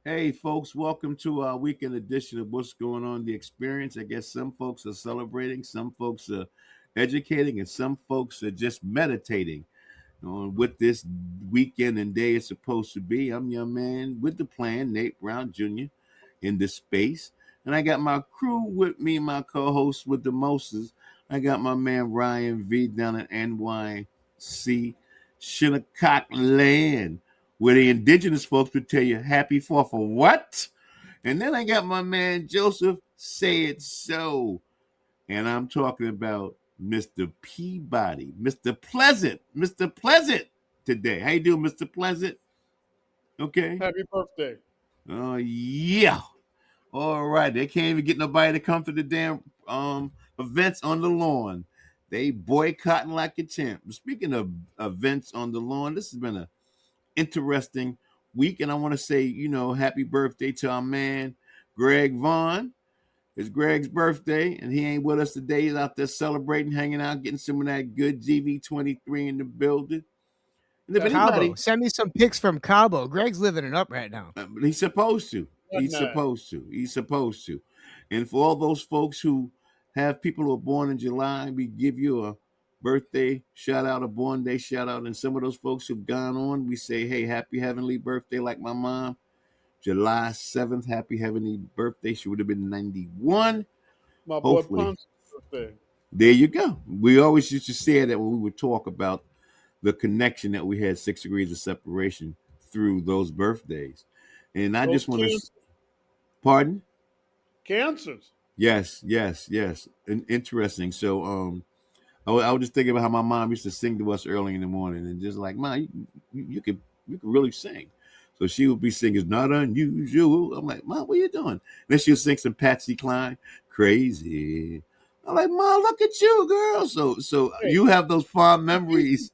Hey, folks, welcome to our weekend edition of What's Going On The Experience. I guess some folks are celebrating, some folks are educating, and some folks are just meditating on what this weekend and day is supposed to be. I'm your man with the plan, Nate Brown Jr., in this space. And I got my crew with me, my co host with the Moses. I got my man Ryan V down in NYC, Shinnecock Land, where the indigenous folks would tell you happy 4th of what? And then I got my man Joseph Say It So. And I'm talking about Mr. Peabody, Mr. Pleasant today. How you doing, Mr. Pleasant? Okay. Happy birthday. Oh yeah. All right. They can't even get nobody to come to the damn events on the lawn. They boycotting like a champ. Speaking of events on the lawn, this has been a interesting week, and I want to say, happy birthday to our man Greg Vaughn. It's Greg's birthday, and he ain't with us today. He's out there celebrating, hanging out, getting some of that good GV23 in the building. And if That's Cabo. anybody, nice. Send me some pics from Cabo. Greg's living it up right now. he's supposed to. That's He's nice. supposed to. He's supposed to. And for all those folks who have people who are born in July, we give you a birthday shout out, a born day shout out. And some of those folks who've gone on, we say, hey, happy heavenly birthday, like my mom. July 7th, happy heavenly birthday. She would have been 91. My boy Hopefully. Punch's birthday. There you go. We always used to say that when we would talk about the connection that we had 6 degrees of separation through those birthdays. And I Those just want to, pardon? cancers. Yes, yes, yes. Interesting. So, I was just thinking about how my mom used to sing to us early in the morning, and just like, "Mom, you could really sing." So she would be singing, "It's not unusual." I'm like, "Mom, what are you doing?" Then she'll sing some Patsy Cline, "Crazy." I'm like, "Mom, look at you, girl." So Hey, you have those fond she's a Geechee, memories.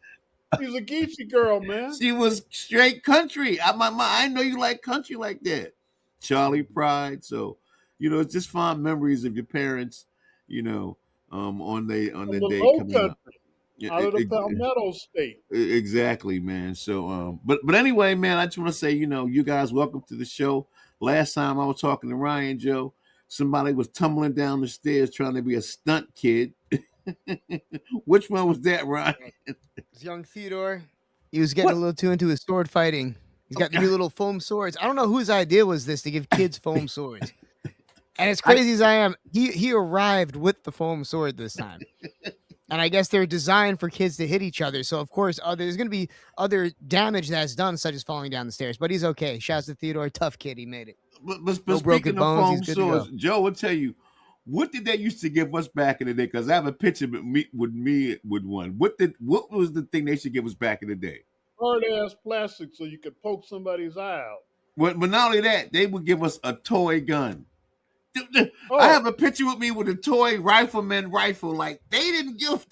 she's a Geechee girl, man. She was straight country. My mom, I know you like country like that. Charlie Pride. So, it's just fond memories of your parents, you know, on From their the day low coming up. country, Yeah, out of the Palmetto State. exactly, man. So, but anyway, man, I just want to say, you guys, welcome to the show. Last time I was talking to Ryan Joe, somebody was tumbling down the stairs trying to be a stunt kid. Which one was that, Ryan? It's young Theodore. He was getting a What? little too into his sword fighting. He's got the Okay. new little foam swords. I don't know whose idea was this to give kids foam swords. And as I crazy as I am, he arrived with the foam sword this time. And I guess they're designed for kids to hit each other. So of course, there's going to be other damage that's done, such as falling down the stairs. But he's okay. Shouts to Theodore, tough kid. He made it. but No broken speaking of bones. He's foam good to go. swords, Joe will tell you what did they used to give us back in the day? Because I have a picture with one. What was the thing they should give us back in the day? Hard ass plastic so you could poke somebody's eye out. But not only that, they would give us a toy gun. I Oh, have a picture with me with a toy rifleman rifle. Like they didn't give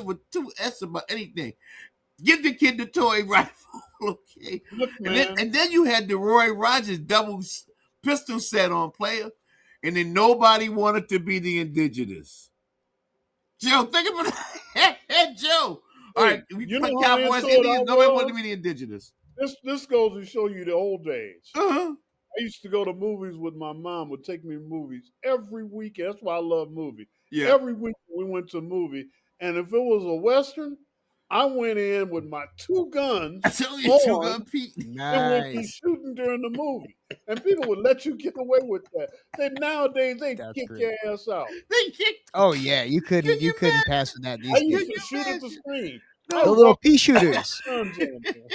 a two S about anything. Give the kid the toy rifle, okay? look, And then man. and then you had the Roy Rogers pistol set on player, and then nobody wanted to be the indigenous. Joe, think about that. Hey, Joe. All right, Hey, we you play know how Cowboys into it I Indians. Nobody wanted to was? be the indigenous. This goes to show you the old days. Uh-huh. I used to go to movies with my mom. Would take me to movies every weekend. That's why I love movies. Yeah. Every week we went to a movie, and if it was a western, I went in with my two I guns told you two gun on Pete. and would be Nice. shooting during the movie. And people would let you get away with that. They nowadays they That's kick great. your ass out. They kicked. Oh yeah, you Can couldn't you you couldn't imagine? pass with that I these Can used days. to you shoot at the imagine? screen. I The No. little walked pea with shooters. guns on, man.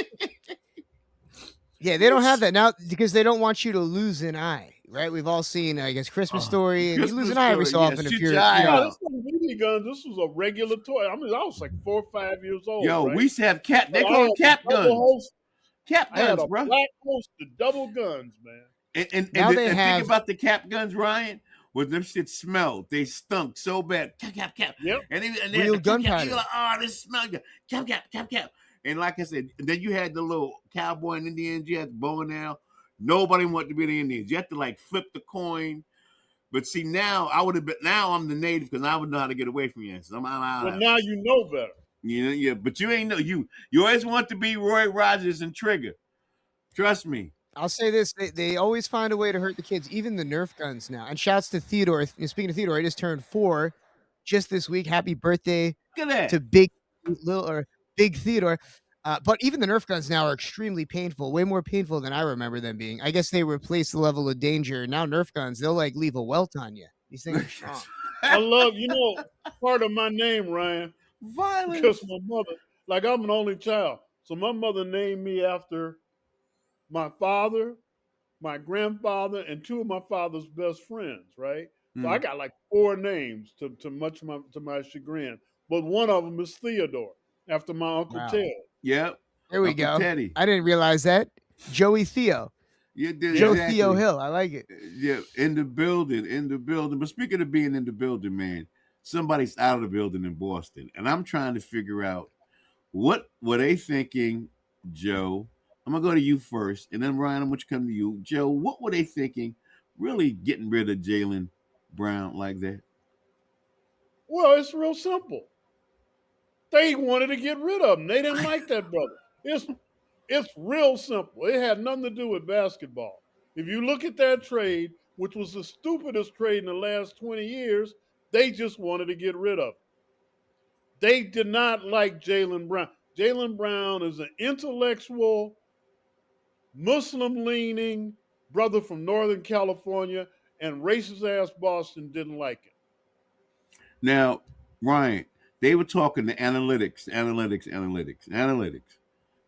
Yeah, they don't have that now because they don't want you to lose an eye, right? We've all seen, I guess, Christmas Story, and you lose Christmas an eye every story. so Yeah, often if shoot your you're, eye No, this out. wasn't BB guns. This was a regular toy. I mean, I was like 4 or 5 years old, Yo, we right? used to have cap. But They I call them had the cap double guns. holster. Cap I had guns, a bro. black holster, double guns, man. now they And think have about the cap guns, Ryan. With them shit smelled. They stunk so bad. Cap, cap, cap. Yep. And they had real the cap, cap. You were gunpowder. like, oh, this smell good. Cap, cap, cap, cap. And like I said, then you had the little cowboy and Indians. You had the bow and arrow. Nobody wanted to be the Indians. You had to like flip the coin. But see, now I would have been. Now I'm the native because I would know how to get away from you. So I'm Well, out. now you know better. Yeah. But you ain't know you. You always want to be Roy Rogers and Trigger. Trust me. I'll say this: they always find a way to hurt the kids, even the Nerf guns now. And shouts to Theodore. Speaking of Theodore, he just turned 4 just this week. Happy birthday Look at to that. Big Theodore. But even the Nerf guns now are extremely painful, way more painful than I remember them being. I guess they replaced the level of danger. Now Nerf guns, they'll like leave a welt on you. These things are strong. I love, part of my name, Ryan, because Violence. my mother, like I'm an only child. So my mother named me after my father, my grandfather, and two of my father's best friends, right? So I Mm. got like four names to my chagrin. But one of them is Theodore, after my Uncle Wow. Ted. Yep. There we Uncle go. Teddy. I didn't realize that. Joey Theo. You did Joe Theo exactly. Hill. I like it. Yeah, in the building, in the building. But speaking of being in the building, man, somebody's out of the building in Boston, and I'm trying to figure out what were they thinking, Joe. I'm gonna go to you first, and then Ryan, I'm gonna come to you, Joe. What were they thinking, really getting rid of Jaylen Brown like that? Well, it's real simple. They wanted to get rid of him. They didn't like that brother. It's real simple. It had nothing to do with basketball. If you look at that trade, which was the stupidest trade in the last 20 years, they just wanted to get rid of him. They did not like Jaylen Brown. Jaylen Brown is an intellectual, Muslim leaning brother from Northern California, and racist ass Boston didn't like it. Now, Ryan, they were talking the analytics.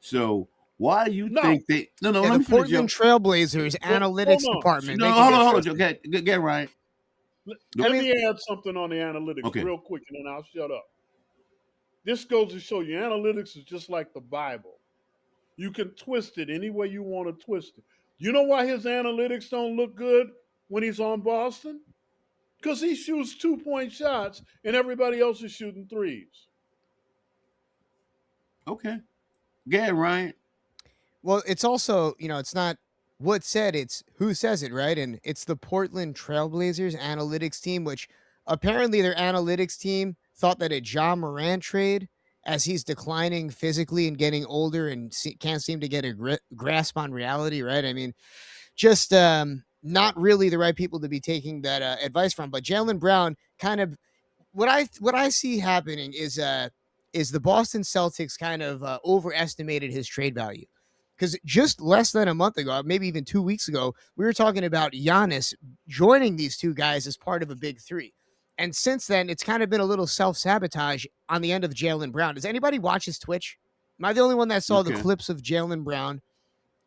So why do you Now, think they? No, no. Yeah, Let the me finish, Portland Joe. Trailblazers hold analytics on. department. No, Make it hold on, hold on. interesting. Okay, get Ryan. I Let mean, me add something on the analytics Okay. real quick, and then I'll shut up. This goes to show you analytics is just like the Bible. You can twist it any way you want to twist it. You know why his analytics don't look good when he's on Boston? Because he shoots 2 point shots and everybody else is shooting threes. Okay. Get Ryan. well, it's also, it's not what said, it's who says it, right? And it's the Portland Trailblazers analytics team, which apparently their analytics team thought that a John Morant trade, as he's declining physically and getting older and can't seem to get a grasp on reality, right? I mean, just not really the right people to be taking that advice from. But Jaylen Brown kind of what I see happening is the Boston Celtics kind of overestimated his trade value. Because just less than a month ago, maybe even 2 weeks ago, we were talking about Giannis joining these two guys as part of a big three. And since then, it's kind of been a little self sabotage on the end of Jaylen Brown. Does anybody watch his Twitch? Am I the only one that saw the Okay. clips of Jaylen Brown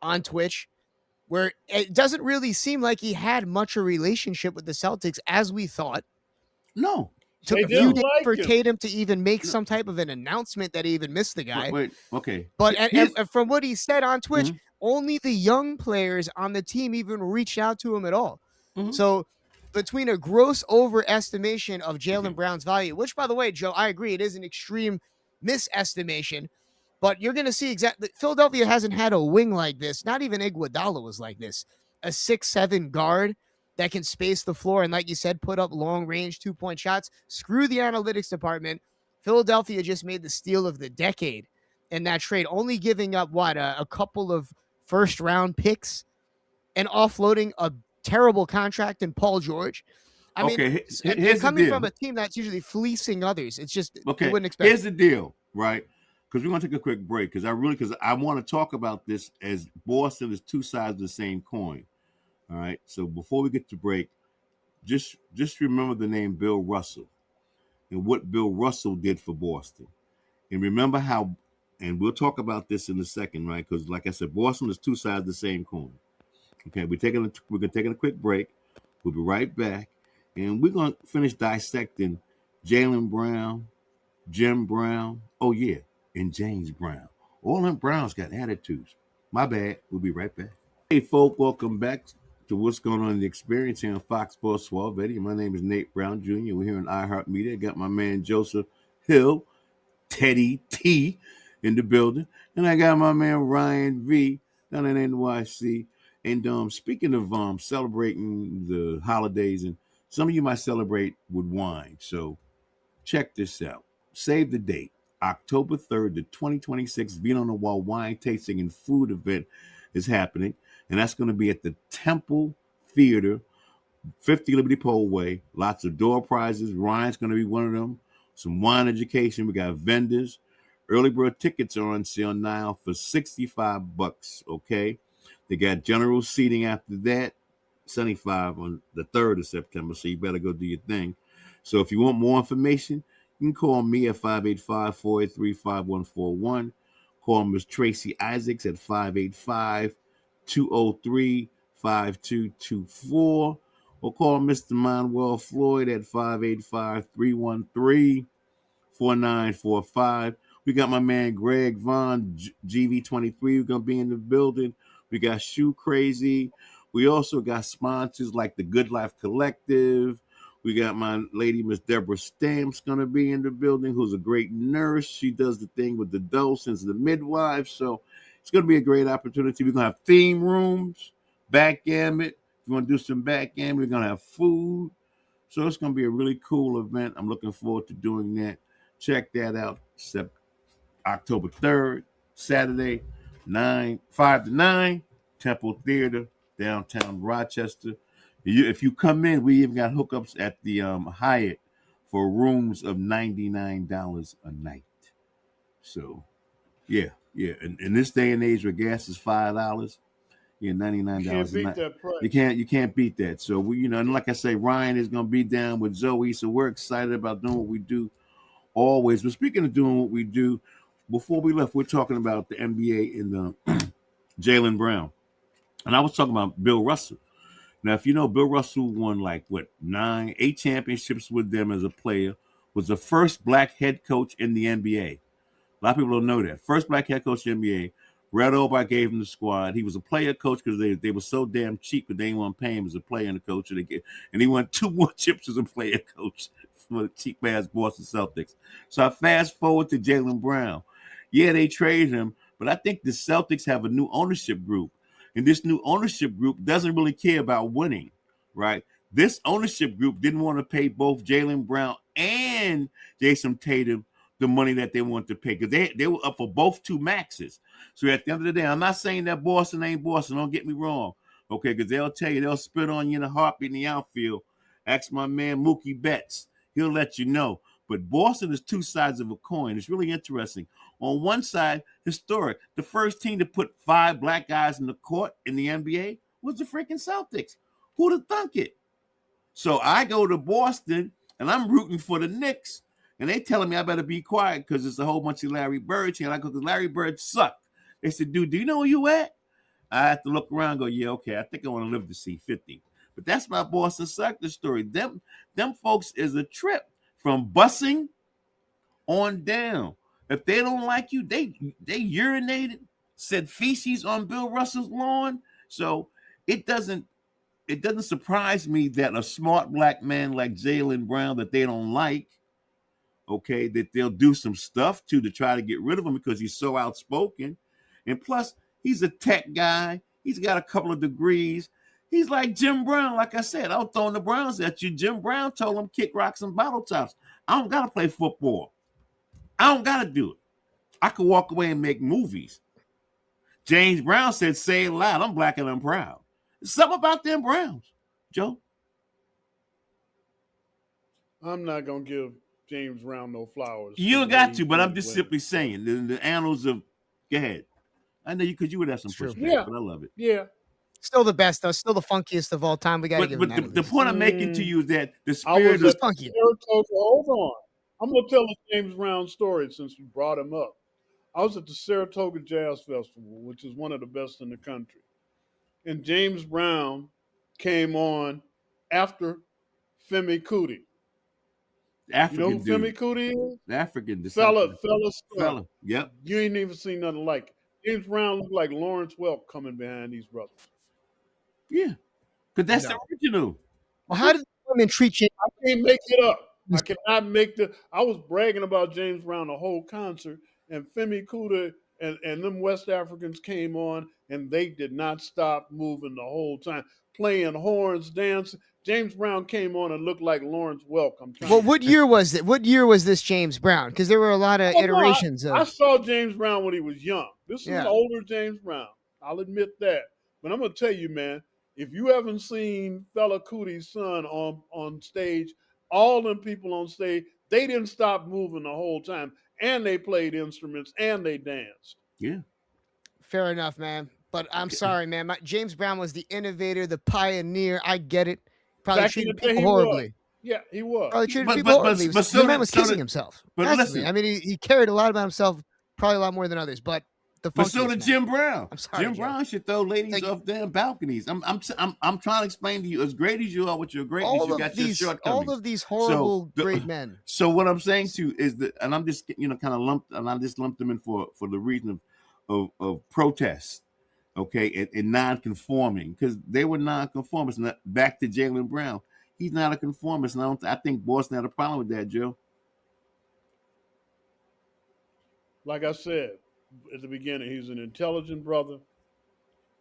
on Twitch? Where it doesn't really seem like he had much a relationship with the Celtics as we thought. No. Took They a few didn't days like for him. Tatum to even make No. some type of an announcement that he even missed the Wait. guy. Wait. Okay. But Here's. and from what he said on Twitch, Mhm, only the young players on the team even reached out to him at all. mhm. So between a gross overestimation of Okay. Jaylen Brown's value, which by the way, Joe, I agree, it is an extreme misestimation. But you're going to see exactly. Philadelphia hasn't had a wing like this. Not even Iguodala was like this. A 6'7" guard that can space the floor and, like you said, put up long range 2 point shots. Screw the analytics department. Philadelphia just made the steal of the decade in that trade, only giving up a couple of first round picks and offloading a terrible contract in Paul George. I mean, Okay. and Here's the coming from deal. a team that's usually fleecing others, it's just you Okay. wouldn't expect Here's it. the deal. Right. Because we're gonna take a quick break. Because I want to talk about this as Boston is two sides of the same coin. All right. So before we get to break, just remember the name Bill Russell and what Bill Russell did for Boston. And remember how, and we'll talk about this in a second, right? Because like I said, Boston is two sides of the same coin. Okay, we're gonna take a quick break. We'll be right back, and we're gonna finish dissecting Jaylen Brown, Jim Brown, oh yeah, and James Brown. All them Browns got attitudes. My bad. We'll be right back. Hey, folk, welcome back to What's Going On in the Experience here on Fox Sports 1280. My name is Nate Brown Jr. We're here on iHeartMedia. I got my man Joseph Hill, Teddy T, in the building, and I got my man Ryan V down in NYC. And speaking of celebrating the holidays, and some of you might celebrate with wine. So check this out. Save the date. October 3rd, the 2026 Vino Noir wine tasting and food event is happening. and that's going to be at the Temple Theater, 50 Liberty Pole Way. Lots of door prizes. Ryan's going to be one of them. Some wine education. We got vendors. Early bird tickets are on sale now for $65. Okay, they got general seating after that, 75 on the 3rd of September. So you better go do your thing. So if you want more information, you can call me at 585-483-5141. Call Miss Tracy Isaacs at 585-203-5224. Or call Mr. Manuel Floyd at 585-313-4945. We got my man Greg Vaughn, GV23. We're going to be in the building. We got Shoe Crazy. We also got sponsors like the Good Life Collective. We got my lady, Miss Deborah Stamps, going to be in the building, who's a great nurse. She does the thing with the docents, the midwives. So it's going to be a great opportunity. We're going to have theme rooms, backgammon. If you want to do some backgammon, we're going to have food. So it's going to be a really cool event. I'm looking forward to doing that. Check that out. October 3rd, Saturday, 5 to 9, Temple Theater, downtown Rochester. If you come in, we even got hookups at the Hyatt for rooms of $99 a night. So, yeah. In this day and age where gas is $5, $99 You can't a beat night. that price. You can't beat that. So we, and like I say, Ryan is going to be down with Zoe. So we're excited about doing what we do always. But speaking of doing what we do, before we left, we're talking about the NBA and the Jaylen Brown, and I was talking about Bill Russell. Now, if you know, Bill Russell won 8 championships with them as a player, was the first black head coach in the NBA. A lot of people don't know that. First black head coach in the NBA. Red Auerbach gave him the squad. He was a player coach because they were so damn cheap that they didn't want to pay him as a player and a coach. And he won 2 more chips as a player coach for the cheap ass Boston Celtics. So I fast forward to Jaylen Brown. Yeah, they traded him, but I think the Celtics have a new ownership group. And this new ownership group doesn't really care about winning, right? This ownership group didn't want to pay both Jaylen Brown and Jason Tatum the money that they wanted to pay because they were up for both 2 maxes. So at the end of the day, I'm not saying that Boston ain't Boston. Don't get me wrong, okay? Because they'll tell you, they'll spit on you in a heartbeat in the outfield. Ask my man Mookie Betts. He'll let you know. But Boston is 2 sides of a coin. It's really interesting. On one side, historic. The first team to put 5 black guys in the court in the NBA was the freaking Celtics. Who'd have thunk it? So I go to Boston, and I'm rooting for the Knicks, and they telling me I better be quiet because there's a whole bunch of Larry Birds here. And I go, because Larry Bird sucked. They said, dude, do you know where you at? I have to look around and go, yeah, okay, I think I want to live to see 50. But that's my Boston Celtics story. Them folks is a trip from busing on down. If they don't like you, they urinated, said feces on Bill Russell's lawn. So it doesn't surprise me that a smart black man like Jaylen Brown that they don't like, okay, that they'll do some stuff to try to get rid of him because he's so outspoken. And plus, he's a tech guy. He's got a couple of degrees. He's like Jim Brown. Like I said, I was throwing the Browns at you. Jim Brown told him kick rocks and bottle tops. I don't got to play football. I don't got to do it. I could walk away and make movies. James Brown said, say it loud. I'm black and I'm proud. There's something about them Browns, Joe. I'm not gonna give James Brown no flowers. You don't got to, but I'm just simply saying the annals of. Go ahead. I know you because you would have some perspective, yeah, but I love it. Yeah. Still the best, though. Still the funkiest of all time. We got to give him that. But the point I'm making to you is that the I was spirit at funky. Hold on. I'm going to tell a James Brown story since you brought him up. I was at the Saratoga Jazz Festival, which is one of the best in the country. And James Brown came on after Femi Kuti. African you know who Femi Kuti is? The African Fella. Yep. You ain't even seen nothing like it. James Brown looked like Lawrence Welk coming behind these brothers. Yeah, because that's the original. Well, how did the women treat you? I can't make it up. I cannot make I was bragging about James Brown the whole concert, and Femi Kuti and them West Africans came on, and they did not stop moving the whole time, playing horns, dancing. James Brown came on and looked like Lawrence Welk. What year was it? What year was this James Brown? Because there were a lot of iterations. I saw James Brown when he was young. This is an older James Brown. I'll admit that. But I'm gonna tell you, man, if you haven't seen Fella Cootie's son on stage, all them people on stage, they didn't stop moving the whole time, and they played instruments and they danced. Yeah. Fair enough, man. But I'm Okay. sorry, man. James Brown was the innovator, the pioneer. I get it. Probably Back in the treated day, people he was. horribly. Yeah, he was. Probably treated But people but horribly. but but The so man did was so kissing did. himself. But Has to be. listen, I mean, he cared a lot about himself, probably a lot more than others. But the but so funkiest did man. Jim Brown. I'm sorry, Jim Joe. Brown should throw ladies Like off damn balconies. I'm trying to explain to you, as great as you are with your greatness, you got your all shortcomings. of these So horrible great men. so what I'm saying to you is that, and I'm just kind of lumped, and I just lumped them in for the reason of protest, okay, and non-conforming, because they were non-conformists. And back to Jaylen Brown, he's not a conformist, and I think Boston had a problem with that, Joe. Like I said at the beginning, he's an intelligent brother.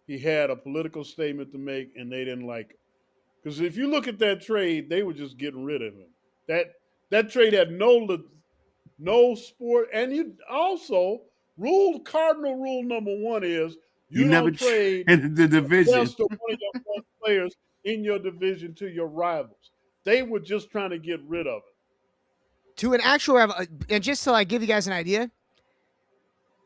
He had a political statement to make, and they didn't like it. Because if you look at that trade, they were just getting rid of him. That trade had no sport, and you also cardinal rule number one is You you never don't trade traded the the division. best of one of your best players in your division to your rivals. They were just trying to get rid of it. To an actual, and just to like give you guys an idea,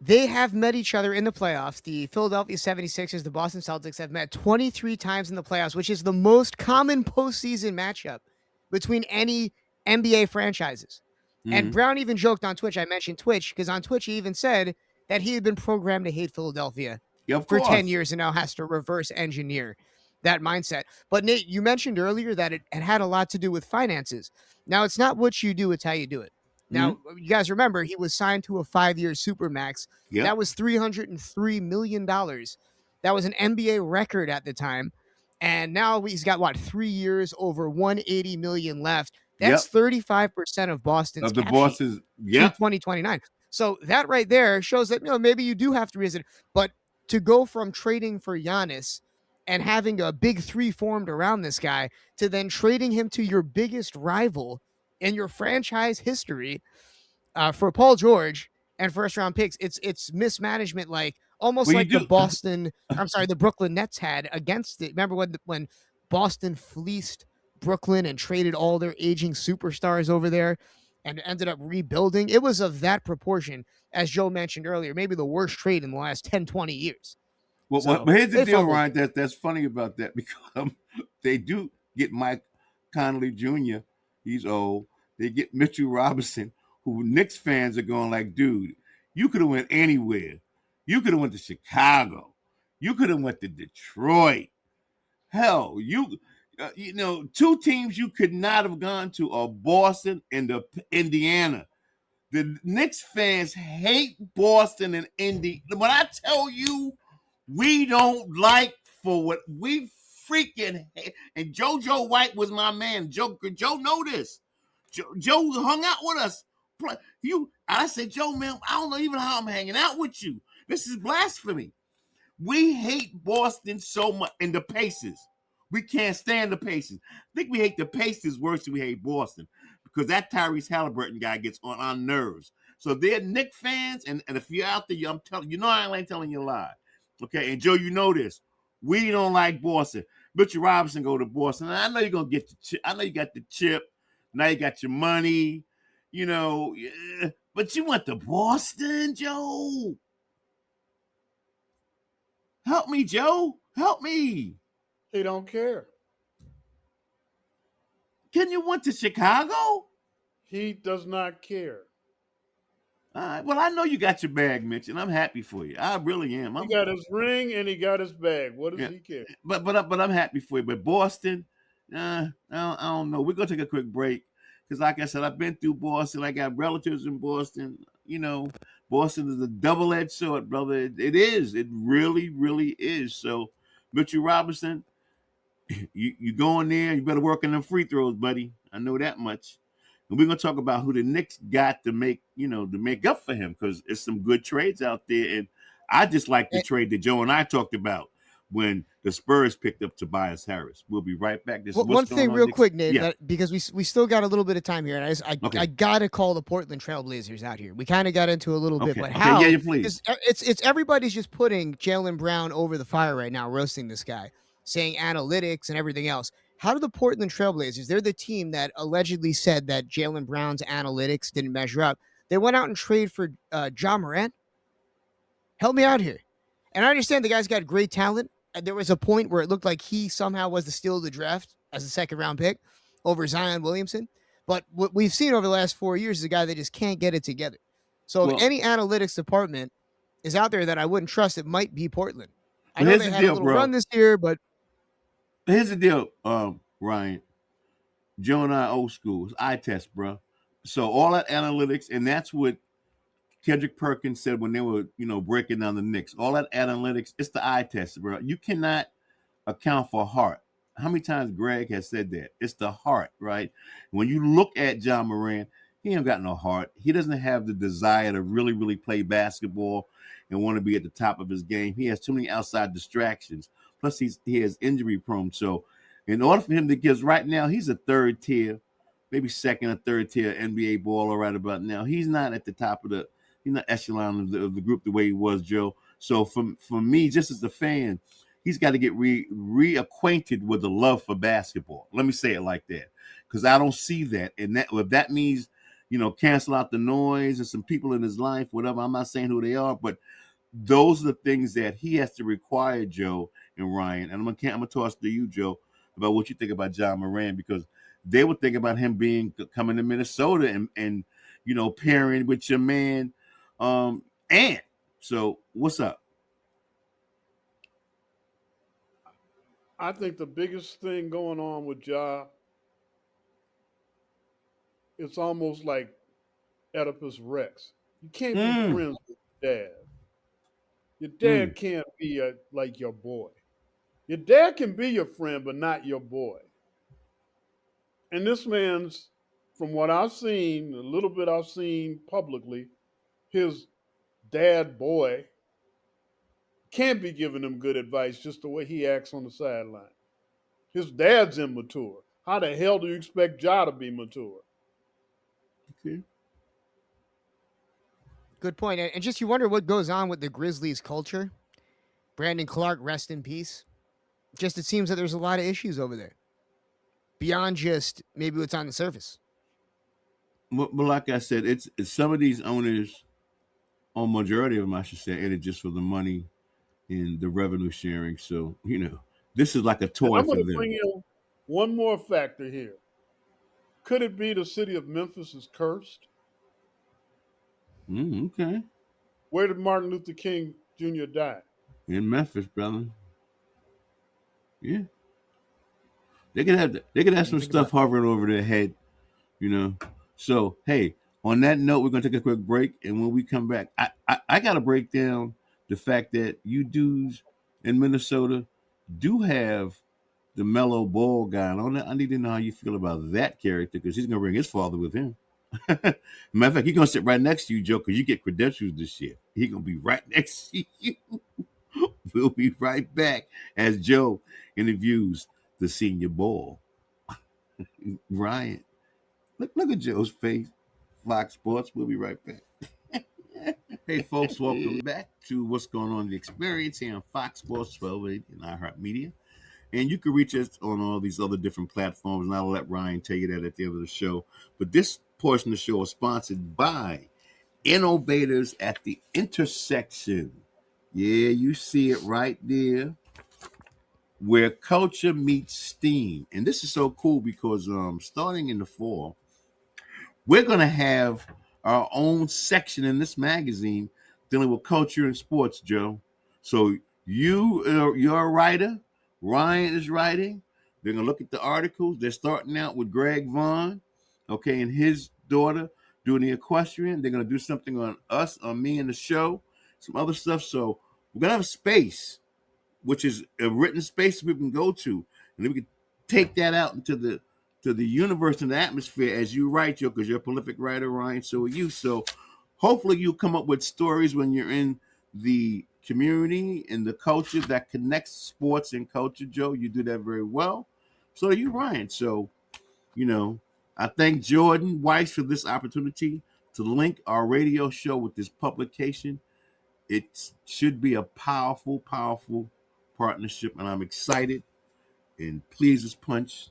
they have met each other in the playoffs. The Philadelphia 76ers, the Boston Celtics have met 23 times in the playoffs, which is the most common postseason matchup between any NBA franchises. And Brown even joked on Twitch. I mentioned Twitch because on Twitch he even said that he had been programmed to hate Philadelphia Yeah, of for 10 course. years and now has to reverse engineer that mindset. But Nate, you mentioned earlier that it had a lot to do with finances. Now, it's not what you do, it's how you do it. Now, you guys remember he was signed to a 5-year supermax. Yep. That was $303 million. That was an NBA record at the time. And now he's got, 3 years, over $180 million left. That's 35% of Boston's Of the cap Boston's, sheet to 2029. So that right there shows that maybe you do have to revisit. But to go from trading for Giannis and having a big three formed around this guy to then trading him to your biggest rival in your franchise history for Paul George and first round picks, it's mismanagement, like almost Well, like the Brooklyn Nets had against it. Remember when Boston fleeced Brooklyn and traded all their aging superstars over there and ended up rebuilding? It was of that proportion, as Joe mentioned earlier, maybe the worst trade in the last 10, 20 years. But here's the deal, Ryan. That's funny about that, because they do get Mike Conley Jr. He's old. They get Mitchell Robinson, who Knicks fans are going like, dude, you could have went anywhere. You could have went to Chicago. You could have went to Detroit. Hell, two teams you could not have gone to are Boston and Indiana. The Knicks fans hate Boston and Indy. When I tell you, we don't like for what we freaking hate. And JoJo White was my man. Joe know this. Joe hung out with us. I said, Joe, man, I don't know even how I'm hanging out with you. This is blasphemy. We hate Boston so much. And the Pacers. We can't stand the Pacers. I think we hate the Pacers worse than we hate Boston, because that Tyrese Halliburton guy gets on our nerves. So they're Knicks fans, and if you're out there, I'm telling you, I ain't telling you a lie. Okay, and Joe, you know this. We don't like Boston. Mitchell Robinson go to Boston. And I know you're gonna get the chip. I know you got the chip. Now you got your money. But you went to Boston, Joe. Help me, Joe. Help me. They don't care. Can you went to Chicago? He does not care. All right. Well, I know you got your bag, Mitch, and I'm happy for you. I really am. He got his ring and he got his bag. What does he care? But I'm happy for you. But Boston, I don't know. We're gonna take a quick break, because, like I said, I've been through Boston. I got relatives in Boston. Boston is a double-edged sword, brother. It is. It really, really is. So, Mitchell Robinson, you go in there. You better work on them free throws, buddy. I know that much. And we're gonna talk about who the Knicks got to make up for him, because it's some good trades out there. And I just like the trade that Joe and I talked about when the Spurs picked up Tobias Harris. We'll be right back. This is Well, what's one going thing, on. real quick, Nate, Yeah. that, because we still got a little bit of time here, and I Okay. gotta call the Portland Trailblazers out here. We kind of got into a little bit, Okay. but Okay. how? Yeah, please. It's everybody's just putting Jaylen Brown over the fire right now, roasting this guy, saying analytics and everything else. How do the Portland Trailblazers? They're the team that allegedly said that Jaylen Brown's analytics didn't measure up. They went out and traded for Ja Morant. Help me out here. And I understand the guy's got great talent. And there was a point where it looked like he somehow was the steal of the draft as a second round pick over Zion Williamson. But what we've seen over the last 4 years is a guy that just can't get it together. So if any analytics department is out there that I wouldn't trust, it might be Portland. I know they had a little run this year, but here's the deal, Ryan. Joe and I old school. It's eye test, bro. So all that analytics, and that's what Kendrick Perkins said when they were, breaking down the Knicks. All that analytics, it's the eye test, bro. You cannot account for heart. How many times Greg has said that? It's the heart, right? When you look at Ja Morant, he ain't got no heart. He doesn't have the desire to really, really play basketball and want to be at the top of his game. He has too many outside distractions. Plus, he is injury prone. So, in order for him to get right now, he's a third tier, maybe second or third tier NBA baller right about now. He's not at the top of the, he's not echelon of the group the way he was, Joe. So for me, just as a fan, he's got to get reacquainted with the love for basketball. Let me say it like that, because I don't see that. And that if that means, cancel out the noise and some people in his life, whatever. I'm not saying who they are, but those are the things that he has to require, Joe and Ryan. And I'm gonna toss to you, Joe, about what you think about Ja Morant, because they would think about him coming to Minnesota and pairing with your man, Ant. So what's up? I think the biggest thing going on with Ja, it's almost like Oedipus Rex. You can't be friends with your dad. Your dad can't be like your boy. Your dad can be your friend, but not your boy. And this man's, from what I've seen, a little bit I've seen publicly, his dad boy can't be giving him good advice just the way he acts on the sideline. His dad's immature. How the hell do you expect Ja to be mature? Okay. good point. And just you wonder what goes on with the Grizzlies culture. Brandon Clark, rest in peace. Just it seems that there's a lot of issues over there beyond just maybe what's on the surface. But like I said, it's some of these owners, or majority of them, I should say, in it just for the money and the revenue sharing. So this is like a And toy I'm for going to them. bring in one more factor here. Could it be the city of Memphis is cursed? Okay. Where did Martin Luther King Jr. die? In Memphis, brother. Yeah. They could have some stuff hovering over their head. So hey, on that note, we're gonna take a quick break, and when we come back, I gotta break down the fact that you dudes in Minnesota do have the LaMelo Ball guy. And I need to know how you feel about that character, because he's gonna bring his father with him. Matter of fact, he's gonna sit right next to you, Joe, because you get credentials this year. He's gonna be right next to you. We'll be right back as Joe interviews the senior ball. Ryan, look at Joe's face. Fox Sports. We'll be right back. Hey, folks, welcome back to What's Going On in the Experience here on Fox Sports 1280 and iHeartMedia. And you can reach us on all these other different platforms, and I'll let Ryan tell you that at the end of the show. But this portion of the show is sponsored by Innovators at the Intersection. Yeah, you see it right there, where culture meets STEAM. And this is so cool because starting in the fall, we're going to have our own section in this magazine dealing with culture and sports, Joe. So you're a writer. Ryan is writing. They're going to look at the articles. They're starting out with Greg Vaughn, okay, and his daughter doing the equestrian. They're going to do something on us, on me and the show, some other stuff. So we're going to have a space, which is a written space we can go to, and then we can take that out into the universe and the atmosphere as you write, Joe, because you're a prolific writer, Ryan. So are you. So hopefully you come up with stories when you're in the community and the culture that connects sports and culture, Joe. You do that very well. So do you, Ryan. So, I thank Jordan Weiss for this opportunity to link our radio show with this publication. It should be a powerful, powerful partnership, and I'm excited and pleased as punch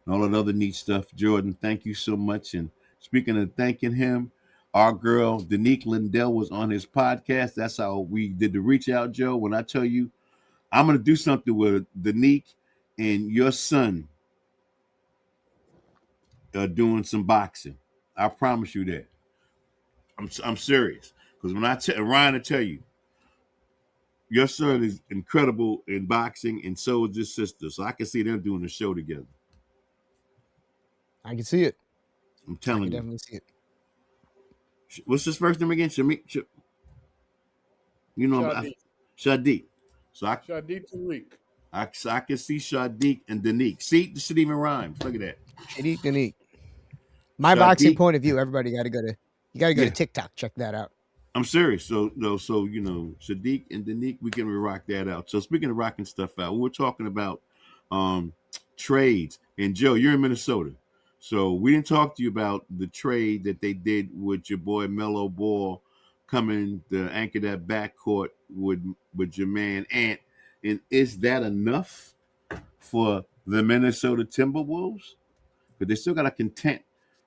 and all that other neat stuff. Jordan, thank you so much. And speaking of thanking him, our girl Danique Lindell was on his podcast. That's how we did the reach out, Joe. When I tell you, I'm going to do something with Danique and your son doing some boxing. I promise you that. I'm serious. Because when Ryan, I tell you, your son is incredible in boxing, and so is his sister. So I can see them doing a show together. I can see it. I'm I telling can you. definitely see it. What's his first name again? Shadiq. So Shadiq Tariq. I can see Shadiq and Danique. See, this shit even rhymes. Look at that. Shadiq Danique. My Shadiq, boxing point of view, everybody got to go to Yeah. TikTok. Check that out. I'm serious. So Shadiq and Danique, we can rock that out. So speaking of rocking stuff out, we're talking about trades. And Joe, you're in Minnesota. So we didn't talk to you about the trade that they did with your boy LaMelo Ball coming to anchor that backcourt with your man Ant. And is that enough for the Minnesota Timberwolves? But they still got to contend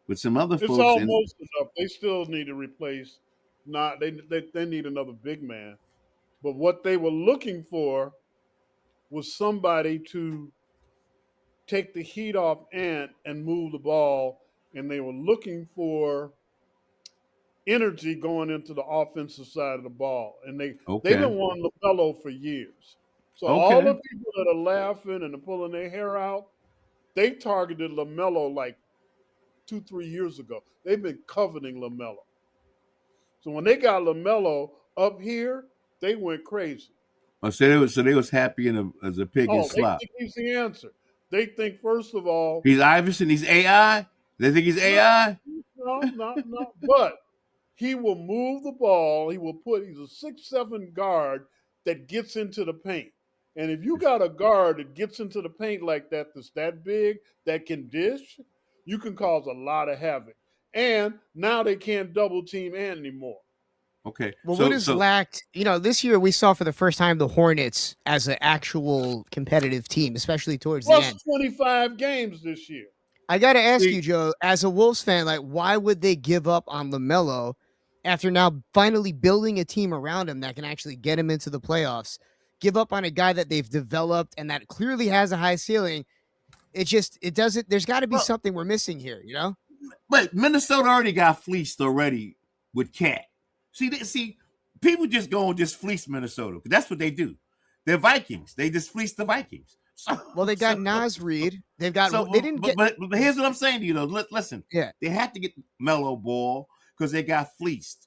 with some other It's folks. And almost enough. They still need to replace. Not they need another big man. But what they were looking for was somebody to take the heat off Ant and move the ball, and they were looking for energy going into the offensive side of the ball. And they've okay, been wanting LaMelo for years. So all okay. the people that are laughing and are pulling their hair out, they targeted LaMelo like 2-3 years ago. They've been coveting LaMelo. So when they got LaMelo up here, they went crazy. Oh, so they was happy as a pig in Oh, they slop. think he's the answer. They think first of all, He's Iverson. He's AI. They think he's no, AI. no. But he will move the ball. He's a 6'7" guard that gets into the paint. And if you got a guard that gets into the paint like that's that big, that can dish, you can cause a lot of havoc. And now they can't double team Ant anymore. Okay. Well, what is lacked? This year we saw for the first time the Hornets as an actual competitive team, especially towards the end. 25 games this year. I got to ask you, Joe, as a Wolves fan, why would they give up on LaMelo after now finally building a team around him that can actually get him into the playoffs? Give up on a guy that they've developed and that clearly has a high ceiling. It doesn't. There's got to be something we're missing here, But Minnesota already got fleeced already with Cat. See, people just go and just fleece Minnesota. That's what they do. They're Vikings. They just fleece the Vikings. Well, they got Naz Reid. They've got. They didn't get. But here's what I'm saying to you, though. Listen. Yeah. They had to get LaMelo Ball because they got fleeced,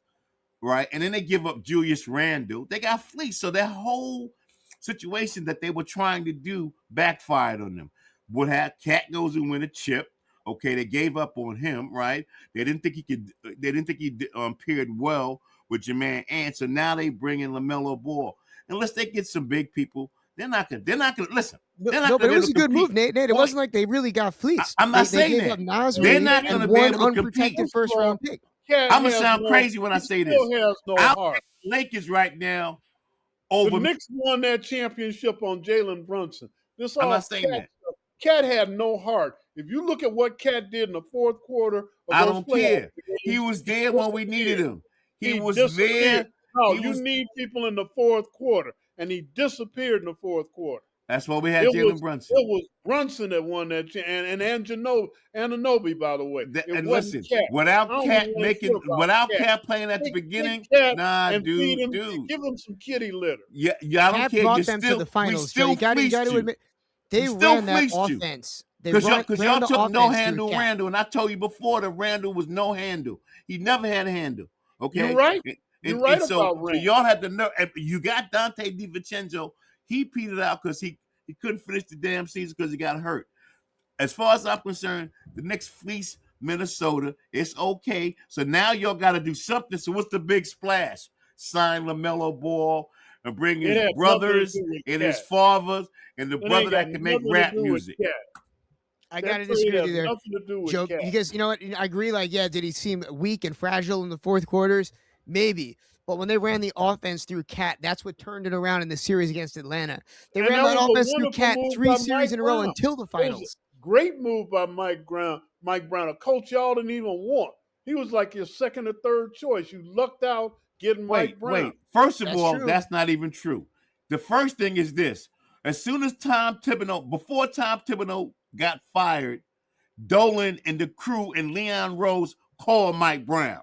right? And then they give up Julius Randle. They got fleeced. So that whole situation that they were trying to do backfired on them. Would have Cat goes and win a chip. Okay, they gave up on him, right? They didn't think he could. They didn't think he paired well with your man Ant. So now they bring in LaMelo Ball. Unless they get some big people, they're not gonna listen. But it was a good move, Nate. It wasn't like they really got fleeced. I'm not saying that. They're not going to be able to compete. First round pick. I'm gonna sound crazy when I say this. Has no heart. Lakers right now. The Knicks won that championship on Jaylen Brunson. I'm not saying that. Cat had no heart. If you look at what Cat did in the fourth quarter, I don't care. He was there when we needed him. He was there. No, you need people in the fourth quarter, and he disappeared in the fourth quarter. That's why we had Jaylen Brunson. It was Brunson that won that, and Ananobi, by the way. And listen, without Cat playing at the beginning, dude. Give him some kitty litter. Yeah, I don't care. Brought them to the finals. You got to admit, they ran that offense. Because y'all took no handle Randall, and I told you before that Randall was no handle. He never had a handle. Okay, you're right. You're right about Randall. So y'all had to know. You got Dante DiVincenzo. He petered out because he couldn't finish the damn season because he got hurt. As far as I'm concerned, the Knicks fleece Minnesota. It's okay. So now y'all got to do something. So what's the big splash? Sign LaMelo Ball. and bring It his had nothing to brothers do with and his Cat. fathers and the It ain't brother got that can make nothing to rap do with music. Cat. I That gotta trade disagree with has you there, nothing to do with Joe, Cat. because you know what? I agree. Like, yeah, did he seem weak and fragile in the fourth quarters? Maybe. But when they ran the offense through Cat, that's what turned it around in the series against Atlanta. They And ran that that was a offense through wonderful Cat move 3 by series Mike in a row Brown. until the It was a finals. great move by Mike Brown. A coach y'all didn't even want. He was like your second or third choice. You lucked out getting Mike Brown. Wait. First of That's all, true. that's not even true. The first thing is this: as soon as before Tom Thibodeau got fired, Dolan and the crew and Leon Rose called Mike Brown.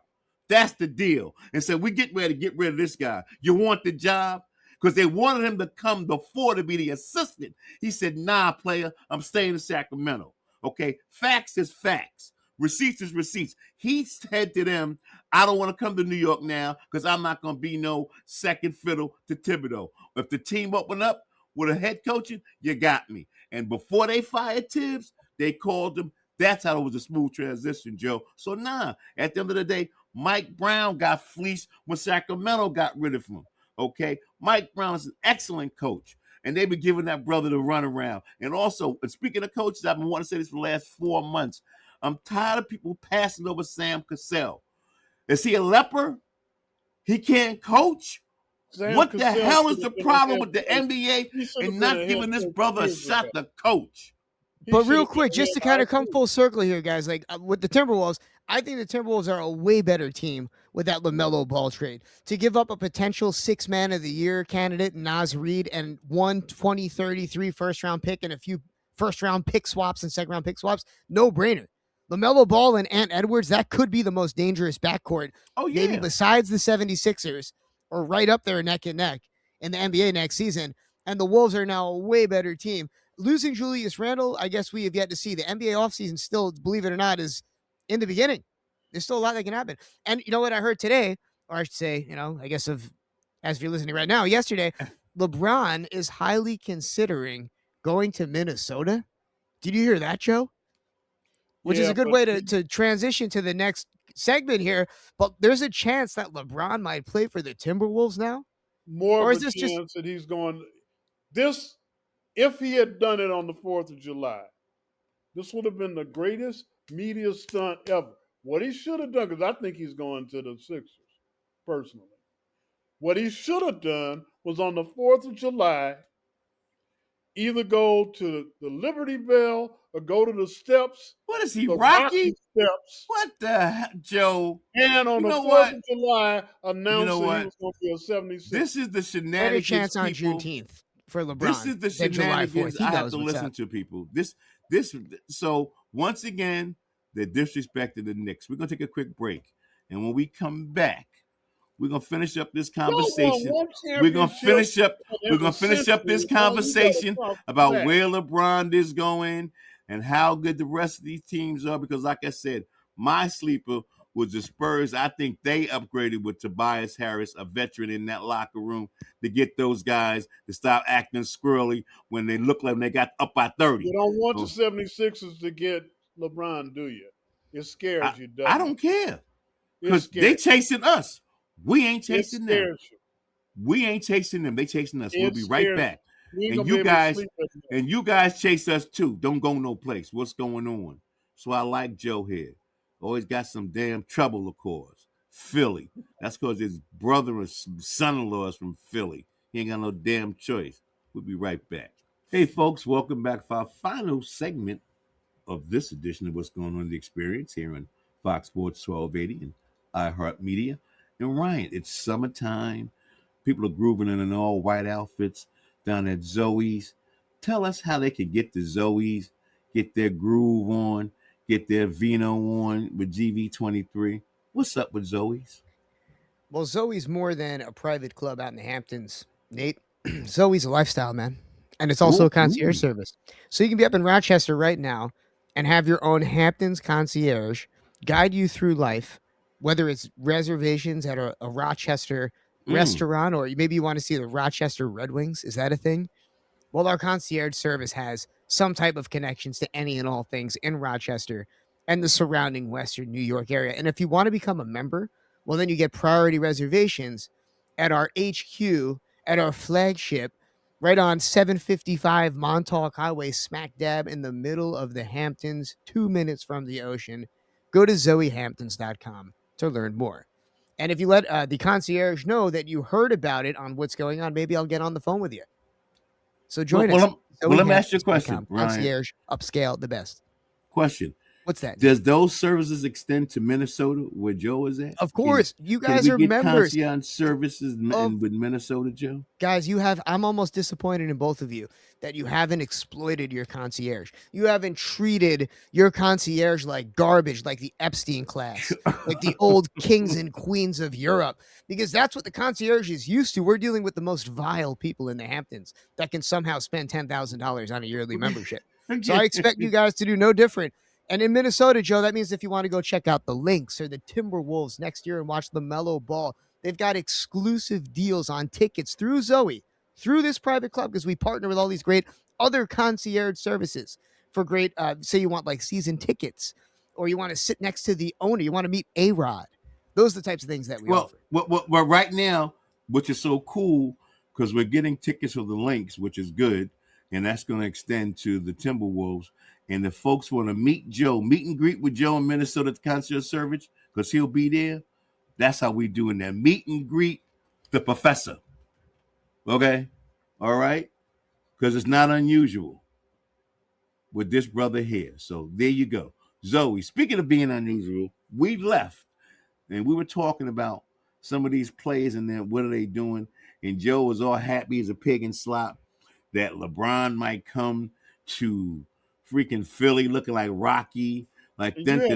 That's the deal. And said, we get ready to get rid of this guy. You want the job? Because they wanted him to come before to be the assistant. He said, nah, player, I'm staying in Sacramento. Okay, facts is facts. Receipts is receipts. He said to them, I don't want to come to New York now because I'm not going to be no second fiddle to Thibodeau. If the team open up with a head coaching, you got me. And before they fired Tibbs, they called him. That's how it was a smooth transition, Joe. So at the end of the day, Mike Brown got fleeced when Sacramento got rid of him. Okay, Mike Brown is an excellent coach, and they've been giving that brother the runaround. And also, speaking of coaches, I've been wanting to say this for the last 4 months. I'm tired of people passing over Sam Cassell. Is he a leper? He can't coach? Sam What the Cassell hell is should the have been a problem head with the coach. NBA He should have and been a not head giving this coach brother a years shot ago. to coach? He But should real have been quick, a just head to kind of come IQ. full circle here, guys, like with the Timberwolves, I think the Timberwolves are a way better team with that LaMelo Ball trade. To give up a potential 6-man of the year candidate, Naz Reid, and 1 20 33 first round pick and a few first round pick swaps and second round pick swaps, no brainer. LaMelo Ball and Ant Edwards, that could be the most dangerous backcourt, Oh, maybe yeah. besides the 76ers, or right up there neck and neck in the NBA next season. And the Wolves are now a way better team. Losing Julius Randle, I guess we have yet to see. The NBA offseason still, believe it or not, is in the beginning. There's still a lot that can happen. And you know what I heard today, or I should say, I guess as if you're listening right now, yesterday, LeBron is highly considering going to Minnesota. Did you hear that, Joe? Which is Yeah, a good but way to transition to the next segment here. But there's a chance that LeBron might play for the Timberwolves now. more Or of is a this just chance that he's going. This, if he had done it on the 4th of July, this would have been the greatest media stunt ever. What he should have done, because I think he's going to the Sixers, personally. What he should have done was on the 4th of July, either go to the Liberty Bell or go to the steps, What is he, the Rocky Rocky? steps, What the heck, Joe? and on You the know 4th what? of July You know announce that he what? was going to be a 76. This is the better shenanigans, chance on people. Juneteenth for This LeBron is the than July 4th? shenanigans He I have knows to what's listen up. to, people. This. So once again, they're disrespecting the Knicks. We're gonna take a quick break, and when we come back, we're gonna finish up this Y'all won conversation. one We're gonna championship finish up. in We're a gonna finish up this century. Now you got to conversation talk about back. where LeBron is going and how good the rest of these teams are. Because, like I said, my sleeper was the Spurs. I think they upgraded with Tobias Harris, a veteran in that locker room, to get those guys to stop acting squirrely when they look like they got up by 30. You don't want the So 76ers to get LeBron, do you? It I, scares you, I doesn't it? don't care It because they scares chasing us. We ain't It chasing them. scares you. We ain't chasing them. They chasing us. We'll It be right scares back. you. You ain't And gonna be you able to guys, sleep at night. chase us too. Don't go no place. What's going on? So I like Joe here. Always got some damn trouble, of course. Philly. That's because his brother and son-in-law is from Philly. He ain't got no damn choice. We'll be right back. Hey, folks, welcome back for our final segment of this edition of What's Going On in the Experience here on Fox Sports 1280 and iHeartMedia. And Ryan, it's summertime. People are grooving in all white outfits down at Zoe's. Tell us how they can get to Zoe's, get their groove on, get their vino on with GV23. What's up with Zoe's? Well, Zoe's more than a private club out in the Hamptons, Nate. Zoe's a lifestyle, man. And it's also a concierge Ooh. service. So you can be up in Rochester right now and have your own Hamptons concierge guide you through life, whether it's reservations at a Rochester Mm. restaurant or maybe you want to see the Rochester Red Wings. Is that a thing? Well, our concierge service has some type of connections to any and all things in Rochester and the surrounding Western New York area. And if you want to become a member, well, then you get priority reservations at our HQ at our flagship right on 755 Montauk Highway, smack dab in the middle of the Hamptons, 2 minutes from the ocean. Go to zoehamptons.com to learn more. And if you let the concierge know that you heard about it on What's Going On, maybe I'll get on the phone with you. So join us. Let me ask you a question, zoehamptons.com. Ryan. Concierge, upscale, the best. Question. What's that? Does those services extend to Minnesota where Joe is at? Of course. You Can guys we are get members. concierge services with Minnesota, Joe? Guys, I'm almost disappointed in both of you that you haven't exploited your concierge. You haven't treated your concierge like garbage, like the Epstein class, like the old kings and queens of Europe, because that's what the concierge is used to. We're dealing with the most vile people in the Hamptons that can somehow spend $10,000 on a yearly membership. So I expect you guys to do no different. And in Minnesota, Joe, that means if you want to go check out the Lynx or the Timberwolves next year and watch LaMelo Ball, they've got exclusive deals on tickets through Zoe, through this private club, because we partner with all these great other concierge services for great, say you want like season tickets, or you want to sit next to the owner, you want to meet A-Rod. Those are the types of things that we offer. Well, right now, which is so cool, because we're getting tickets for the Lynx, which is good, and that's going to extend to the Timberwolves. And if folks want to meet and greet with Joe in Minnesota concierge service, because he'll be there, that's how we doing that. Meet and greet the professor. Okay? All right? Because it's not unusual with this brother here. So there you go. Zoe, speaking of being unusual, we left and we were talking about some of these players and then what are they doing. And Joe was all happy as a pig in slop that LeBron might come to freaking Philly looking like Rocky, like You already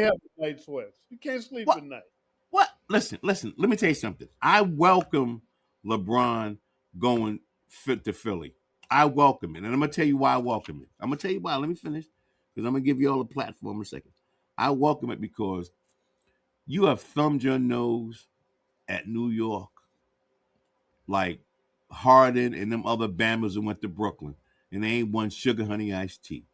have the night sweats. You can't sleep at night. What? Listen. Let me tell you something. I welcome LeBron going to Philly. I welcome it, and I'm gonna tell you why I welcome it. I'm gonna tell you why. Let me finish, because I'm gonna give you all a platform in a second. I welcome it because you have thumbed your nose at New York like Harden and them other Bammers who went to Brooklyn and they ain't won sugar honey iced tea.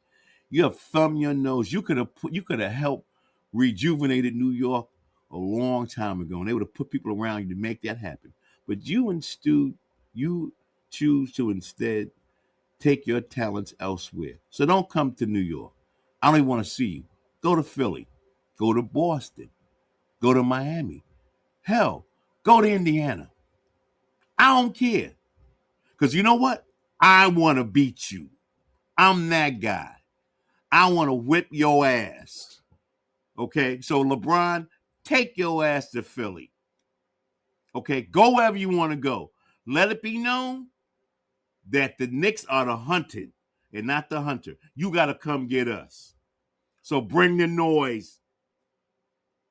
You have thumbed your nose. You could have helped rejuvenated New York a long time ago, and they would have put people around you to make that happen. But you choose to instead take your talents elsewhere. So don't come to New York. I don't even want to see you. Go to Philly. Go to Boston. Go to Miami. Hell, go to Indiana. I don't care. Because you know what? I want to beat you. I'm that guy. I want to whip your ass. Okay? So, LeBron, take your ass to Philly. Okay? Go wherever you want to go. Let it be known that the Knicks are the hunted and not the hunter. You got to come get us. So, bring the noise.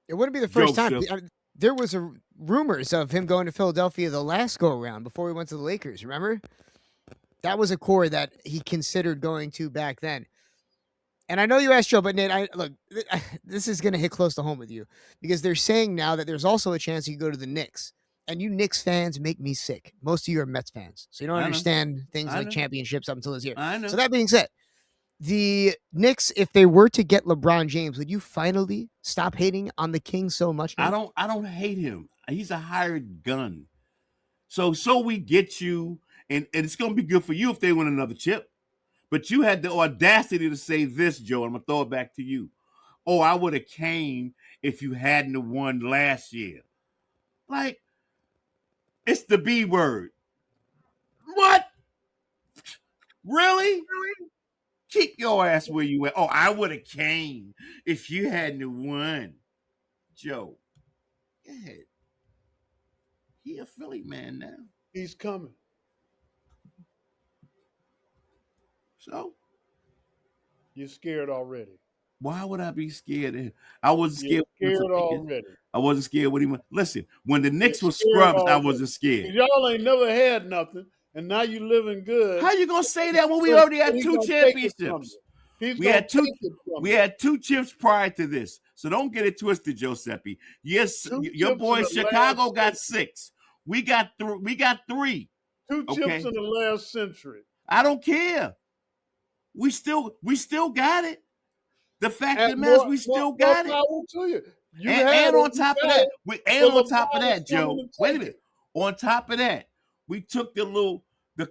It wouldn't be the first time. There was rumors of him going to Philadelphia the last go-around before he went to the Lakers, remember? That was a core that he considered going to back then. And I know you asked Joe, but Nate, look, this is going to hit close to home with you because they're saying now that there's also a chance he could go to the Knicks. And you Knicks fans make me sick. Most of you are Mets fans, so you don't understand things like championships up until this year. I know. So that being said, the Knicks, if they were to get LeBron James, would you finally stop hating on the King so much? Nate? I don't hate him. He's a hired gun. So we get you, and it's going to be good for you if they win another chip. But you had the audacity to say this, Joe, and I'm going to throw it back to you. Oh, I would have came if you hadn't won last year. Like, it's the B word. What? Really? Keep your ass where you at. Oh, I would have came if you hadn't won. Joe, go ahead. He a Philly man now. He's coming. So? You're scared already. Why would I be scared of him? I wasn't scared. You're scared already. I wasn't scared what he went. Listen, when the Knicks were scrubs, I wasn't scared. Y'all ain't never had nothing, and now you living good. How you gonna say that when we already had 2 championships? We had two chips prior to this. So don't get it twisted, Giuseppe. Yes, your boy Chicago got 6. We got 3. 2 chips in the last century. I don't care. We still got it. The fact of the matter is we still got it. Power to you. You had And it. on You top of got that, it. and But on top of LeBron is that, coming Joe, to wait a take minute. it. On top of that, we took the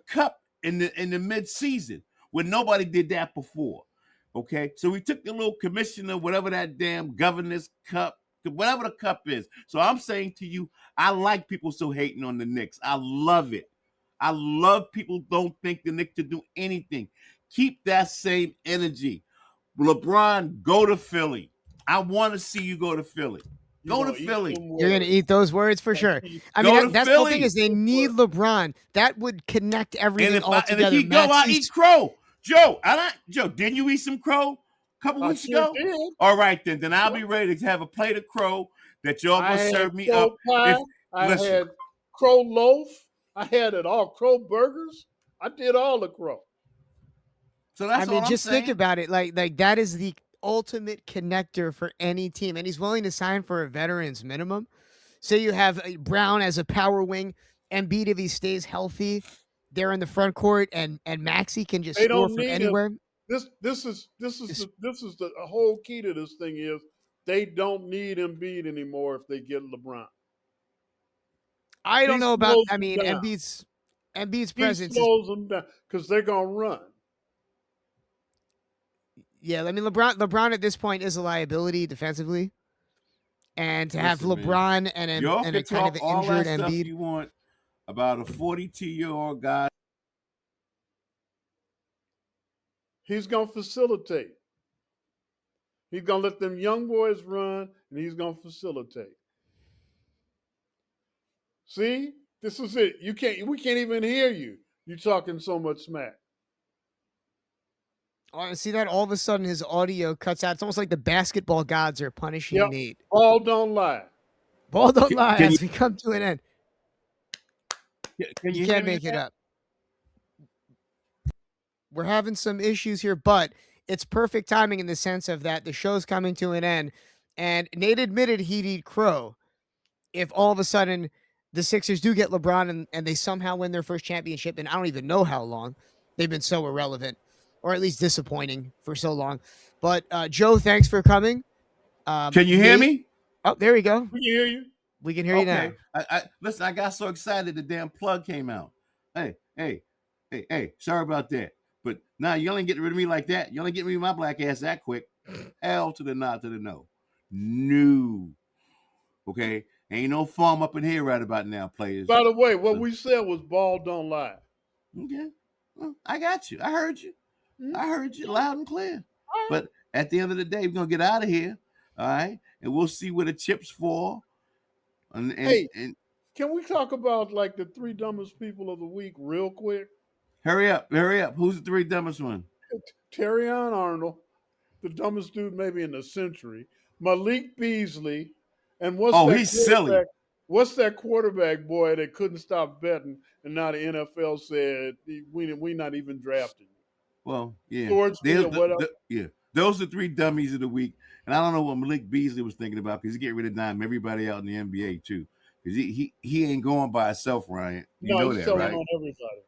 cup in the mid-season when nobody did that before. Okay, so we took the little commissioner, whatever that damn governor's cup, whatever the cup is. So I'm saying to you, I like people still hating on the Knicks. I love it. I love people don't think the Knicks to do anything. Keep that same energy. LeBron, go to Philly. I want to see you go to Philly. You're Go to gonna eat Philly. them You're gonna words. eat those words for You're gonna sure. eat I mean, Go to that's the whole thing is Philly. they them need words. LeBron. That would connect And everything all if together. he go, I Maxey's eat crow. Joe, Joe, didn't you eat some crow a couple I weeks sure ago? did. All right, then I'll Yeah. be ready to have a plate of crow that y'all I gonna had serve me crow up. pie. If I listen, had crow loaf. I had it all. Crow burgers. I did all the crow. so I that's all mean, I'm just think saying. about it. Like that is the ultimate connector for any team, and he's willing to sign for a veterans minimum. So you have Brown as a power wing, Embiid if he stays healthy, there in the front court, and Maxey can just They score don't from need him. anywhere. This is the whole key to this thing is they don't need Embiid anymore if they get LeBron. I don't He know about. slows I them mean, down. Embiid's He presence is. slows them down because they're gonna run. Yeah, I mean LeBron at this point is a liability defensively, and to have Listen, man, LeBron and y'all a can kind talk of all injured that stuff Embiid. you want about a 42-year-old guy. He's gonna facilitate. He's gonna let them young boys run, and he's gonna facilitate. See, this is it. You can't. We can't even hear you. You talking so much smack. Oh, see that all of a sudden his audio cuts out. It's almost like the basketball gods are punishing Yep. Nate. Ball don't lie. Ball don't lie Can you as we come to an end. can You you hear can't me make it now? up. We're having some issues here, but it's perfect timing in the sense of that the show's coming to an end, and Nate admitted he'd eat crow if all of a sudden the Sixers do get LeBron and they somehow win their first championship, and I don't even know how long. They've been so irrelevant, or at least disappointing for so long. But Joe, thanks for coming. Can you hear Nate, me? oh, there we go. We can hear you. We can hear you now. Okay. I listen. I got so excited the damn plug came out. Hey. Sorry about that. But now you only getting rid of me like that. You only getting rid of my black ass that quick. L to the not to the no. No. Okay. Ain't no farm up in here right about now, players. By the way, what So, we said was ball don't lie. okay. Well, I got you. I heard you. Mhm. I heard you loud and clear. All right. But at the end of the day, we're gonna get out of here. All right. And we'll see where the chips fall. Hey, And can we talk about like the three dumbest people of the week real quick? hurry up. Who's the three dumbest one? Terrion Arnold, the dumbest dude maybe in the century. Malik Beasley, and what's Oh, that he's silly. quarterback? What's that quarterback boy that couldn't stop betting, and now the NFL said we not even drafting you. Well, yeah. George There's or whatever. yeah. Those are three dummies of the week. And I don't know what Malik Beasley was thinking about because he's getting rid of dime everybody out in the NBA too. Because he ain't going by himself, Ryan. You No, know he's that, telling right? on everybody.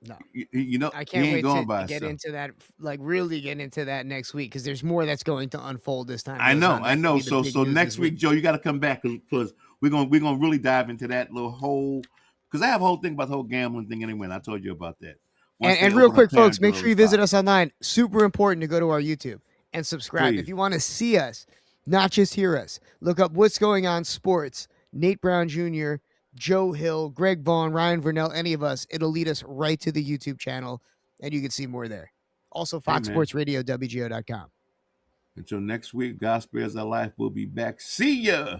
No. You know I he can't ain't wait going to by get himself. into that, like really get into that next week because there's more that's going to unfold this time. I goes know, on. I That could know. be the So big so news next this week, Joe, you got to come back because we're gonna really dive into that little whole because I have a whole thing about the whole gambling thing anyway. And I told you about that. Once they And real open up quick, folks, make sure you Pandora's visit box, us online. Super important to go to our YouTube and subscribe. If please. you want to see us, not just hear us, look up What's Going On Sports, Nate Brown Jr., Joe Hill, Greg Vaughn, Ryan Verneuille, any of us. It'll lead us right to the YouTube channel, and you can see more there. Also, Hey Fox man. Sports Radio, WGO.com. Until next week, God spares our life. We'll be back. See ya.